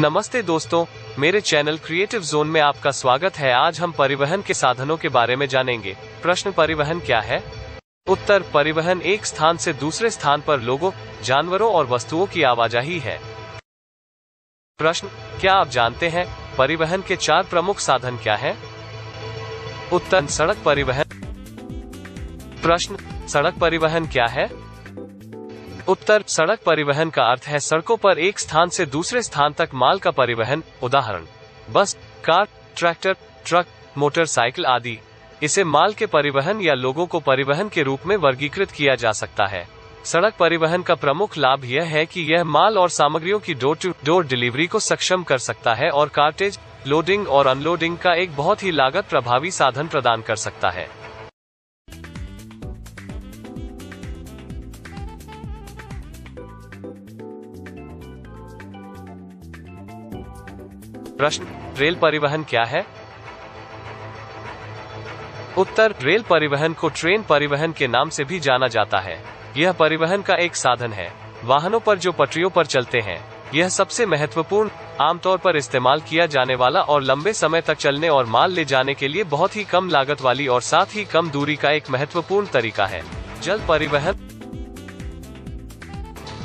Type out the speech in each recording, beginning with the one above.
नमस्ते दोस्तों, मेरे चैनल क्रिएटिव जोन में आपका स्वागत है। आज हम परिवहन के साधनों के बारे में जानेंगे। प्रश्न, परिवहन क्या है? उत्तर, परिवहन एक स्थान से दूसरे स्थान पर लोगों, जानवरों और वस्तुओं की आवाजाही है। प्रश्न, क्या आप जानते हैं परिवहन के 4 प्रमुख साधन क्या हैं? उत्तर, सड़क परिवहन। प्रश्न, सड़क परिवहन क्या है? उत्तर, सड़क परिवहन का अर्थ है सड़कों पर एक स्थान से दूसरे स्थान तक माल का परिवहन, उदाहरण बस, कार, ट्रैक्टर, ट्रक, मोटरसाइकिल आदि। इसे माल के परिवहन या लोगों को परिवहन के रूप में वर्गीकृत किया जा सकता है। सड़क परिवहन का प्रमुख लाभ यह है कि यह माल और सामग्रियों की डोर टू डोर डिलीवरी को सक्षम कर सकता है और कार्टेज, लोडिंग और अनलोडिंग का एक बहुत ही लागत प्रभावी साधन प्रदान कर सकता है। प्रश्न, रेल परिवहन क्या है? उत्तर, रेल परिवहन को ट्रेन परिवहन के नाम से भी जाना जाता है। यह परिवहन का एक साधन है, वाहनों पर जो पटरियों पर चलते हैं। यह सबसे महत्वपूर्ण, आमतौर पर इस्तेमाल किया जाने वाला और लंबे समय तक चलने और माल ले जाने के लिए बहुत ही कम लागत वाली और साथ ही कम दूरी का एक महत्वपूर्ण तरीका है। जल परिवहन।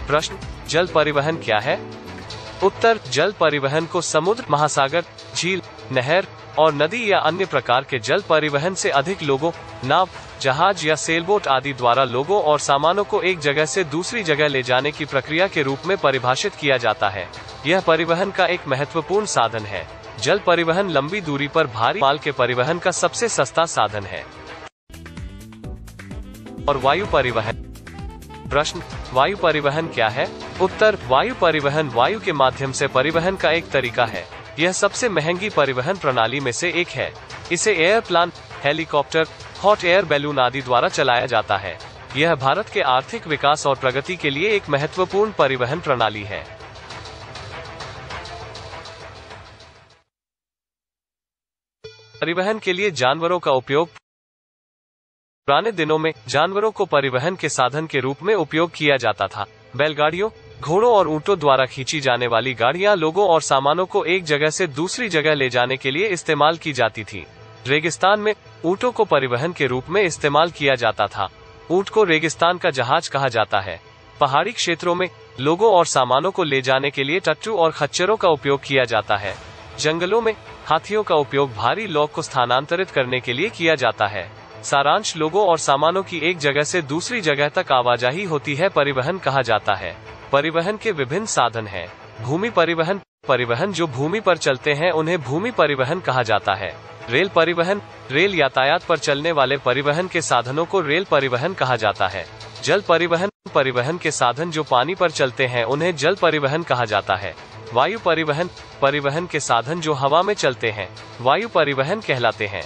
प्रश्न, जल परिवहन क्या है? उत्तर, जल परिवहन को समुद्र, महासागर, झील, नहर और नदी या अन्य प्रकार के जल परिवहन से अधिक लोगों, नाव, जहाज या सेलबोट आदि द्वारा लोगों और सामानों को एक जगह से दूसरी जगह ले जाने की प्रक्रिया के रूप में परिभाषित किया जाता है। यह परिवहन का एक महत्वपूर्ण साधन है। जल परिवहन लंबी दूरी पर भारी माल के परिवहन का सबसे सस्ता साधन है। और वायु परिवहन। प्रश्न, वायु परिवहन क्या है? उत्तर, वायु परिवहन वायु के माध्यम से परिवहन का एक तरीका है। यह सबसे महंगी परिवहन प्रणाली में से एक है। इसे airplane, helicopter, hot air balloon आदि द्वारा चलाया जाता है। यह भारत के आर्थिक विकास और प्रगति के लिए एक महत्वपूर्ण परिवहन प्रणाली है। परिवहन के लिए जानवरों का उपयोग। पुराने दिनों में जानवरों को परिवहन के साधन के रूप में उपयोग किया जाता था। बैलगाड़ियों, घोड़ों और ऊंटों द्वारा खींची जाने वाली गाड़ियां लोगों और सामानों को एक जगह से दूसरी जगह ले जाने के लिए इस्तेमाल की जाती थी। रेगिस्तान में ऊंटों को परिवहन के रूप में इस्तेमाल किया जाता था। ऊंट को रेगिस्तान का जहाज कहा जाता है। पहाड़ी क्षेत्रों में लोगों और सामानों को ले जाने के लिए टट्टू और खच्चरों का उपयोग किया जाता है। जंगलों में हाथियों का उपयोग भारी लॉग को स्थानांतरित करने के लिए किया जाता है। सारांश, लोगों और सामानों की एक जगह से दूसरी जगह तक आवाजाही होती है परिवहन कहा जाता है। परिवहन के विभिन्न साधन हैं। भूमि परिवहन। परिवहन जो भूमि पर चलते हैं उन्हें भूमि परिवहन कहा जाता है। रेल परिवहन। रेल यातायात पर चलने वाले परिवहन के साधनों को रेल परिवहन कहा जाता है। जल परिवहन। परिवहन के साधन जो पानी पर चलते हैं उन्हें जल परिवहन कहा जाता है। वायु परिवहन। परिवहन के साधन जो हवा में चलते हैं वायु परिवहन कहलाते हैं।